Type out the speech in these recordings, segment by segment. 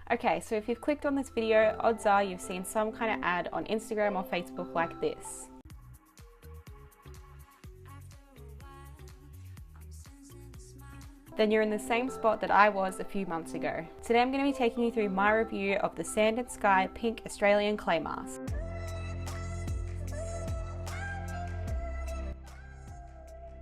Okay, so if you've clicked on this video, odds are you've seen some kind of ad on Instagram or Facebook like this. Then you're in the same spot that I was a few months ago. Today I'm going to be taking you through my review of the Sand and Sky Pink Australian Clay Mask.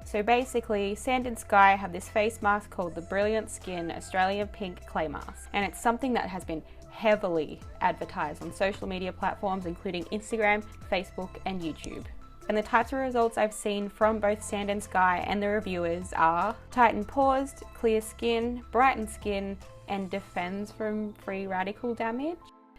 So basically, Sand and Sky have this face mask called the Brilliant Skin Australian Pink Clay Mask. And it's something that has been heavily advertised on social media platforms including Instagram, Facebook and YouTube. And the types of results I've seen from both Sand and Sky and the reviewers are tighten pores, clear skin, brighten skin, and defends from free radical damage.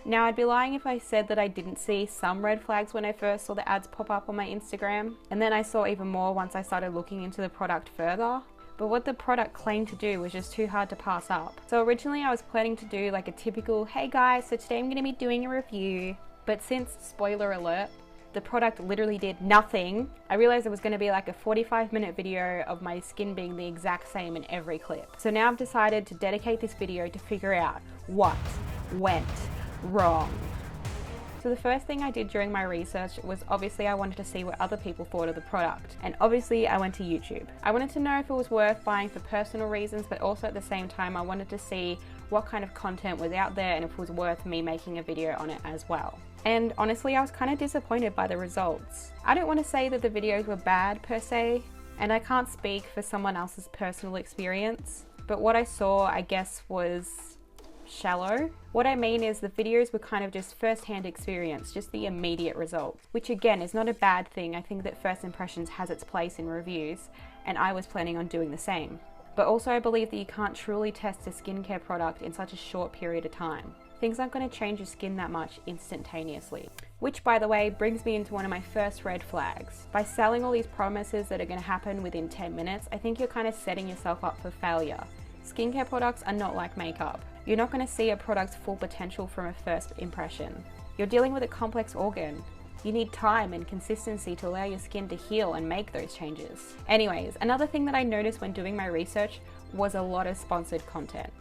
Now, I'd be lying if I said that I didn't see some red flags when I first saw the ads pop up on my Instagram, and then I saw even more once I started looking into the product further. But what the product claimed to do was just too hard to pass up. So originally I was planning to do like a typical, hey guys, so today I'm going to be doing a review. But since, spoiler alert, the product literally did nothing, I realized it was going to be like a 45-minute video of my skin being the exact same in every clip. So now I've decided to dedicate this video to figure out what went wrong. So the first thing I did during my research was obviously I wanted to see what other people thought of the product, and obviously I went to YouTube. I wanted to know if it was worth buying for personal reasons, but also at the same time I wanted to see what kind of content was out there and if it was worth me making a video on it as well. And honestly, I was kind of disappointed by the results. I don't want to say that the videos were bad per se, and I can't speak for someone else's personal experience, but what I saw, I guess, was shallow. What I mean is the videos were kind of just first-hand experience, just the immediate results, which again is not a bad thing. I think that first impressions has its place in reviews, and I was planning on doing the same. But also I believe that you can't truly test a skincare product in such a short period of time. Things aren't going to change your skin that much instantaneously. Which, by the way, brings me into one of my first red flags. By selling all these promises that are going to happen within 10 minutes, I think you're kind of setting yourself up for failure. Skincare products are not like makeup. You're not going to see a product's full potential from a first impression. You're dealing with a complex organ. You need time and consistency to allow your skin to heal and make those changes. Anyways, another thing that I noticed when doing my research was a lot of sponsored content.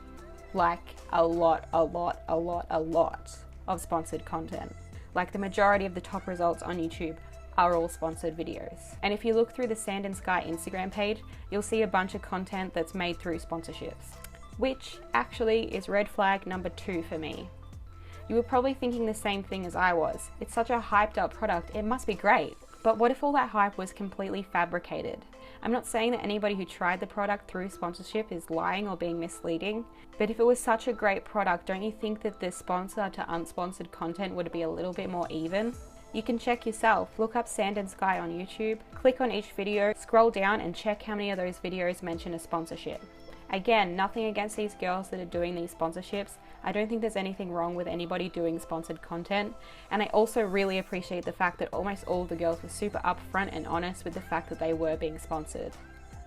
Like a lot of sponsored content. Like the majority of the top results on YouTube are all sponsored videos. And if you look through the Sand and Sky Instagram page, you'll see a bunch of content that's made through sponsorships, which actually is red flag number 2 for me. You were probably thinking the same thing as I was. It's such a hyped up product, it must be great. But what if all that hype was completely fabricated? I'm not saying that anybody who tried the product through sponsorship is lying or being misleading, but if it was such a great product, don't you think that the sponsor to unsponsored content would be a little bit more even? You can check yourself. Look up Sand and Sky on YouTube, click on each video, scroll down and check how many of those videos mention a sponsorship. Again, nothing against these girls that are doing these sponsorships. I don't think there's anything wrong with anybody doing sponsored content. And I also really appreciate the fact that almost all of the girls were super upfront and honest with the fact that they were being sponsored.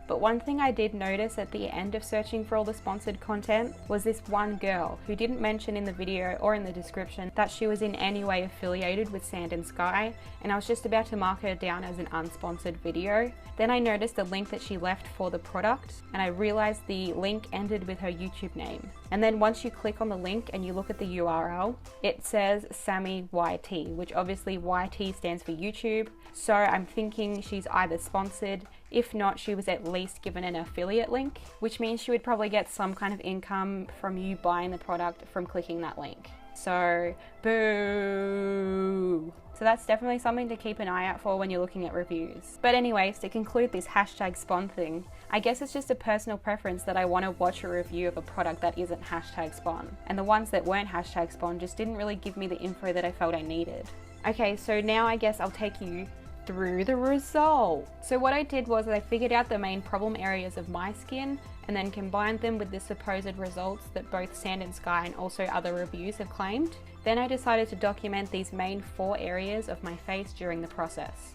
But one thing I did notice at the end of searching for all the sponsored content was this one girl who didn't mention in the video or in the description that she was in any way affiliated with Sand and Sky, and I was just about to mark her down as an unsponsored video. Then I noticed the link that she left for the product, and I realized the link ended with her YouTube name. And then once you click on the link and you look at the URL, it says Sammy YT, which obviously YT stands for YouTube. So I'm thinking she's either sponsored. If not, she was at least given an affiliate link, which means she would probably get some kind of income from you buying the product from clicking that link. So, boo! So that's definitely something to keep an eye out for when you're looking at reviews. But anyways, to conclude this hashtag spawn thing, I guess it's just a personal preference that I want to watch a review of a product that isn't hashtag spawn. And the ones that weren't hashtag spawn just didn't really give me the info that I felt I needed. Okay, so now I guess I'll take you through the result. So what I did was I figured out the main problem areas of my skin and then combined them with the supposed results that both Sand and Sky and also other reviews have claimed. Then I decided to document these main 4 areas of my face during the process.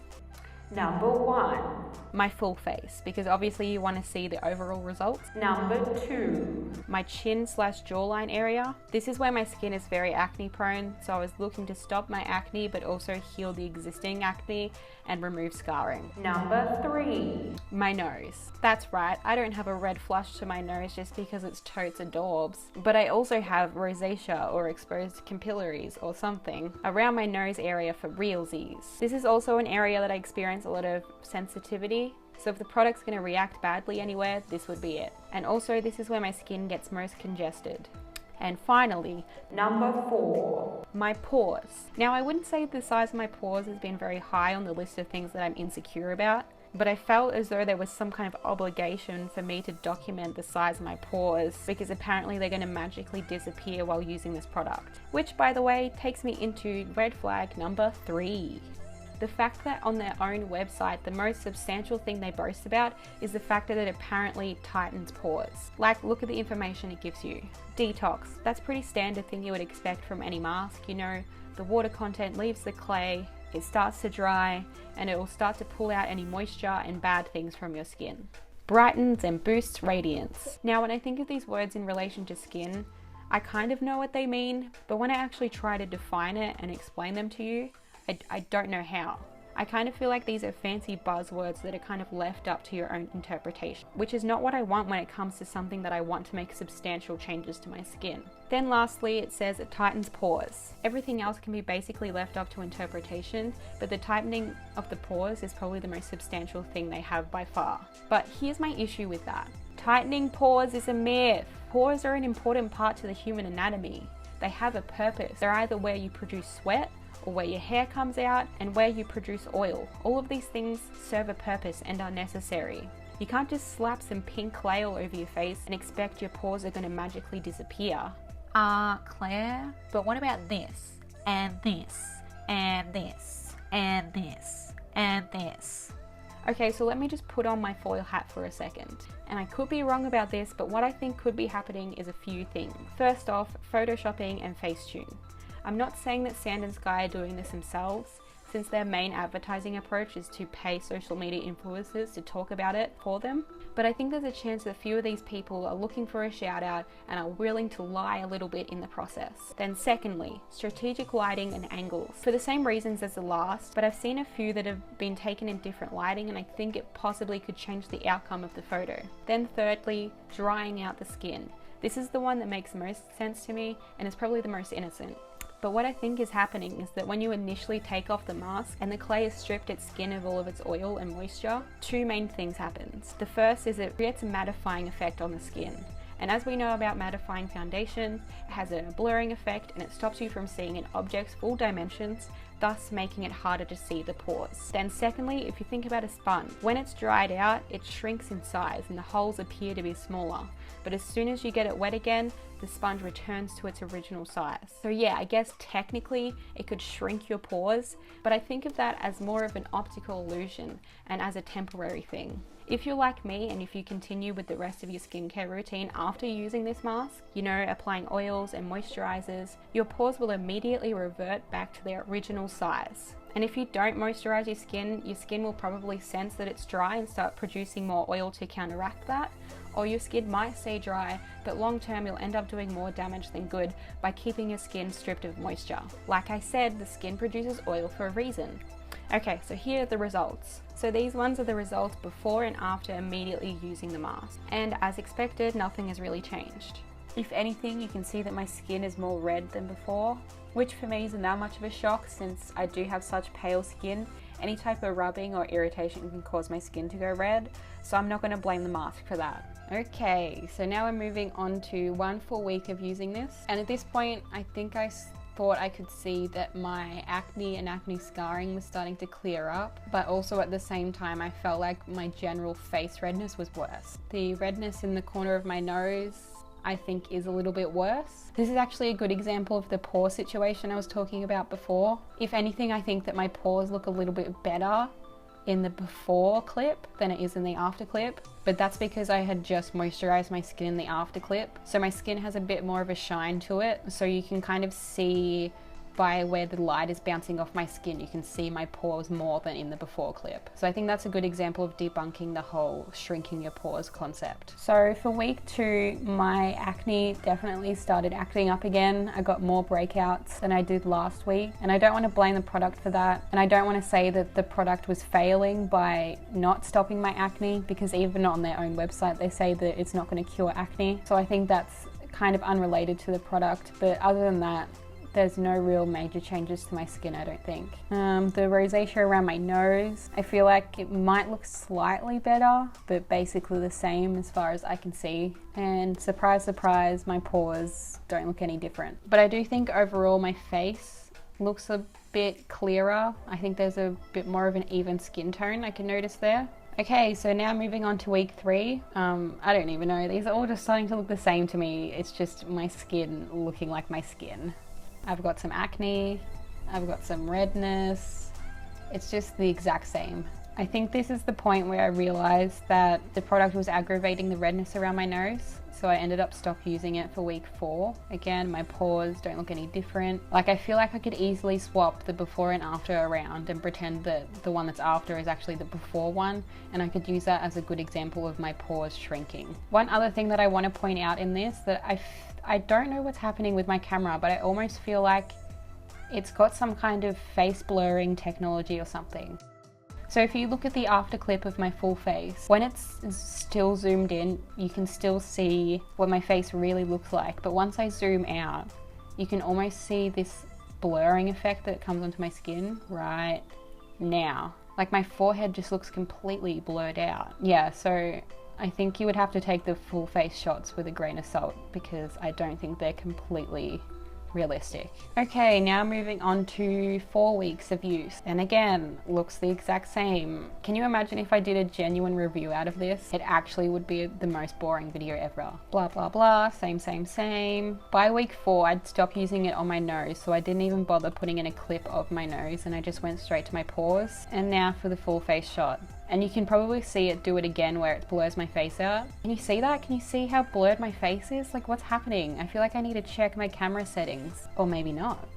Number 1. My full face, because obviously you want to see the overall results. Number 2. My chin/jawline area. This is where my skin is very acne prone, so I was looking to stop my acne but also heal the existing acne and remove scarring. Number 3. My nose. That's right, I don't have a red flush to my nose just because it's totes adorbs, but I also have rosacea or exposed capillaries or something around my nose area for realsies. This is also an area that I experience a lot of sensitivity, so if the product's going to react badly anywhere, this would be it. And also this is where my skin gets most congested. And finally, number 4, my pores. Now I wouldn't say the size of my pores has been very high on the list of things that I'm insecure about, but I felt as though there was some kind of obligation for me to document the size of my pores because apparently they're going to magically disappear while using this product. Which, by the way, takes me into red flag number 3. The fact that on their own website, the most substantial thing they boast about is the fact that it apparently tightens pores. Like, look at the information it gives you. Detox, that's pretty standard thing you would expect from any mask. You know, the water content leaves the clay, it starts to dry, and it will start to pull out any moisture and bad things from your skin. Brightens and boosts radiance. Now, when I think of these words in relation to skin, I kind of know what they mean, but when I actually try to define it and explain them to you, I don't know how. I kind of feel like these are fancy buzzwords that are kind of left up to your own interpretation, which is not what I want when it comes to something that I want to make substantial changes to my skin. Then lastly, it says it tightens pores. Everything else can be basically left up to interpretation, but the tightening of the pores is probably the most substantial thing they have by far. But here's my issue with that. Tightening pores is a myth. Pores are an important part to the human anatomy. They have a purpose. They're either where you produce sweat, or where your hair comes out, and where you produce oil. All of these things serve a purpose and are necessary. You can't just slap some pink clay all over your face and expect your pores are going to magically disappear. Claire, but what about this, and this, and this, and this, and this? Okay, so let me just put on my foil hat for a second. And I could be wrong about this, but what I think could be happening is a few things. First off, photoshopping and Facetune. I'm not saying that Sand & Sky are doing this themselves, since their main advertising approach is to pay social media influencers to talk about it for them, but I think there's a chance that a few of these people are looking for a shout out and are willing to lie a little bit in the process. Then secondly, strategic lighting and angles. For the same reasons as the last, but I've seen a few that have been taken in different lighting and I think it possibly could change the outcome of the photo. Then thirdly, drying out the skin. This is the one that makes most sense to me and is probably the most innocent. But what I think is happening is that when you initially take off the mask and the clay has stripped its skin of all of its oil and moisture, two main things happen. The first is it creates a mattifying effect on the skin. And as we know about mattifying foundation, it has a blurring effect and it stops you from seeing an object's full dimensions, thus making it harder to see the pores. Then secondly, if you think about a sponge, when it's dried out, it shrinks in size and the holes appear to be smaller. But as soon as you get it wet again, the sponge returns to its original size. So yeah, I guess technically it could shrink your pores, but I think of that as more of an optical illusion and as a temporary thing. If you're like me and if you continue with the rest of your skincare routine after using this mask, you know, applying oils and moisturizers, your pores will immediately revert back to their original size. And if you don't moisturize your skin will probably sense that it's dry and start producing more oil to counteract that. Or your skin might stay dry, but long term you'll end up doing more damage than good by keeping your skin stripped of moisture. Like I said, the skin produces oil for a reason. Okay, so here are the results. So these ones are the results before and after immediately using the mask. And as expected, nothing has really changed. If anything, you can see that my skin is more red than before, which for me isn't that much of a shock since I do have such pale skin. Any type of rubbing or irritation can cause my skin to go red, so I'm not going to blame the mask for that. Okay, so now we're moving on to 1 full week of using this. And at this point, I think I thought I could see that my acne and acne scarring was starting to clear up, but also at the same time I felt like my general face redness was worse. The redness in the corner of my nose I think is a little bit worse. This is actually a good example of the pore situation I was talking about before. If anything, I think that my pores look a little bit better in the before clip than it is in the after clip, but that's because I had just moisturized my skin in the after clip. So my skin has a bit more of a shine to it, so you can kind of see by where the light is bouncing off my skin, you can see my pores more than in the before clip. So I think that's a good example of debunking the whole shrinking your pores concept. So for week 2, my acne definitely started acting up again. I got more breakouts than I did last week, and I don't want to blame the product for that. And I don't want to say that the product was failing by not stopping my acne, because even on their own website, they say that it's not going to cure acne. So I think that's kind of unrelated to the product, but other than that, there's no real major changes to my skin, I don't think. The rosacea around my nose, I feel like it might look slightly better, but basically the same as far as I can see. And surprise, surprise, my pores don't look any different. But I do think overall my face looks a bit clearer. I think there's a bit more of an even skin tone I can notice there. Okay, so now moving on to week 3. I don't even know, these are all just starting to look the same to me. It's just my skin looking like my skin. I've got some acne, I've got some redness, it's just the exact same. I think this is the point where I realized that the product was aggravating the redness around my nose, so I ended up stopped using it for week 4. Again, my pores don't look any different. Like, I feel like I could easily swap the before and after around and pretend that the one that's after is actually the before one, and I could use that as a good example of my pores shrinking. One other thing that I want to point out in this, that I don't know what's happening with my camera, but I almost feel like it's got some kind of face blurring technology or something. So if you look at the after clip of my full face, when it's still zoomed in, you can still see what my face really looks like. But once I zoom out, you can almost see this blurring effect that comes onto my skin right now. Like, my forehead just looks completely blurred out. Yeah, so I think you would have to take the full face shots with a grain of salt, because I don't think they're completely realistic. Okay, now moving on to 4 weeks of use, and again, looks the exact same. Can you imagine if I did a genuine review out of this? It actually would be the most boring video ever. Blah blah blah, same same same. By week 4, I'd stopped using it on my nose, so I didn't even bother putting in a clip of my nose, and I just went straight to my pores. And now for the full face shot. And you can probably see it do it again where it blurs my face out. Can you see that? Can you see how blurred my face is? Like, what's happening? I feel like I need to check my camera settings. Or maybe not.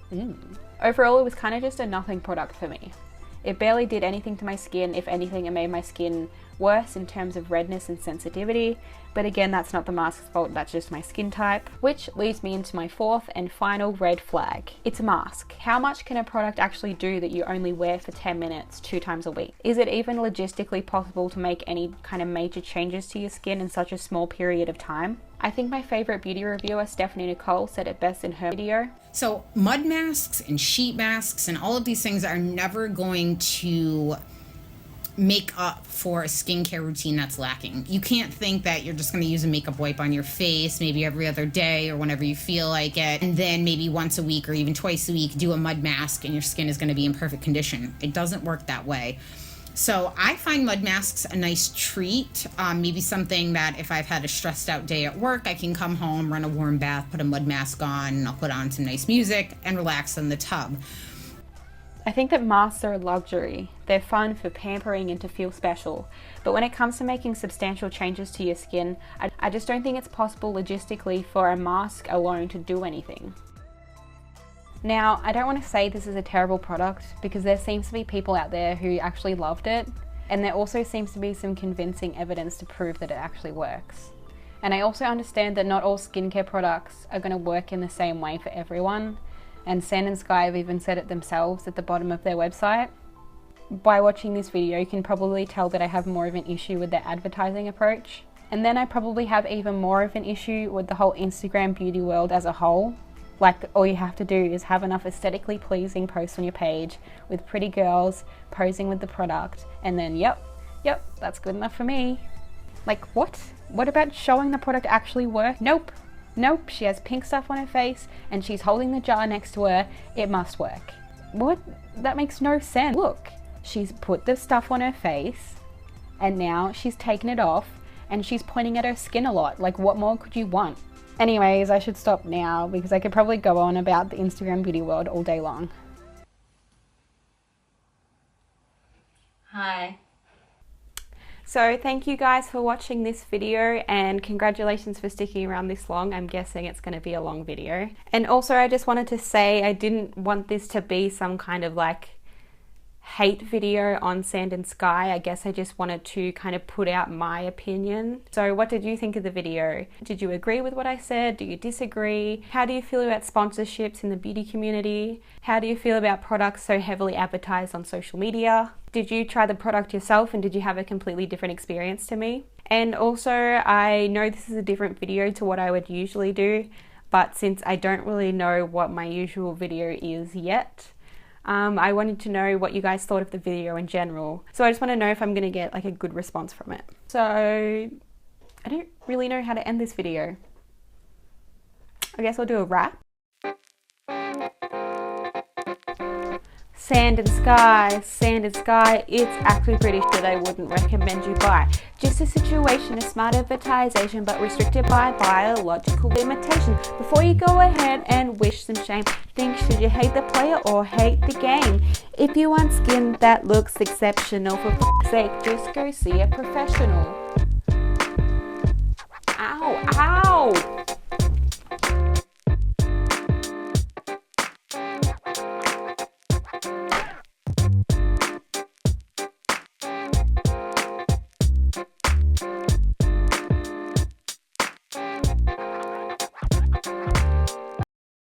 Overall, it was kind of just a nothing product for me. It barely did anything to my skin. If anything, it made my skin worse in terms of redness and sensitivity. But again, that's not the mask's fault, that's just my skin type. Which leads me into my 4th and final red flag. It's a mask. How much can a product actually do that you only wear for 10 minutes 2 times a week? Is it even logistically possible to make any kind of major changes to your skin in such a small period of time? I think my favorite beauty reviewer, Stephanie Nicole, said it best in her video. So mud masks and sheet masks and all of these things are never going to make up for a skincare routine that's lacking. You can't think that you're just going to use a makeup wipe on your face maybe every other day or whenever you feel like it, and then maybe once a week or even twice a week do a mud mask and your skin is going to be in perfect condition. It doesn't work that way. So I find mud masks a nice treat, maybe something that if I've had a stressed out day at work, I can come home, run a warm bath, put a mud mask on, and I'll put on some nice music and relax in the tub. I think that masks are a luxury. They're fun for pampering and to feel special. But when it comes to making substantial changes to your skin, I just don't think it's possible logistically for a mask alone to do anything. Now, I don't want to say this is a terrible product, because there seems to be people out there who actually loved it, and there also seems to be some convincing evidence to prove that it actually works. And I also understand that not all skincare products are going to work in the same way for everyone, and Sand & Sky have even said it themselves at the bottom of their website. By watching this video, you can probably tell that I have more of an issue with their advertising approach. And then I probably have even more of an issue with the whole Instagram beauty world as a whole. Like, all you have to do is have enough aesthetically pleasing posts on your page with pretty girls posing with the product, and then yep, that's good enough for me. Like, what? What about showing the product actually work? Nope, she has pink stuff on her face and she's holding the jar next to her. It must work. What? That makes no sense. Look, she's put the stuff on her face and now she's taken it off and she's pointing at her skin a lot. Like, what more could you want? Anyways, I should stop now because I could probably go on about the Instagram beauty world all day long. Hi. So thank you guys for watching this video, and congratulations for sticking around this long. I'm guessing it's going to be a long video. And also I just wanted to say I didn't want this to be some kind of like hate video on Sand and Sky. I guess I just wanted to kind of put out my opinion. So what did you think of the video? Did you agree with what I said? Do you disagree? How do you feel about sponsorships in the beauty community? How do you feel about products so heavily advertised on social media? Did you try the product yourself and did you have a completely different experience to me? And also, I know this is a different video to what I would usually do, but since I don't really know what my usual video is yet, I wanted to know what you guys thought of the video in general. So I just want to know if I'm going to get like a good response from it. So I don't really know how to end this video. I guess I'll do a wrap. Sand and Sky, it's actually pretty shit. I wouldn't recommend you buy. Just a situation of smart advertisation, but restricted by biological limitation. Before you go ahead and wish some shame, think should you hate the player or hate the game? If you want skin that looks exceptional, for f***'s sake, just go see a professional. Ow, ow!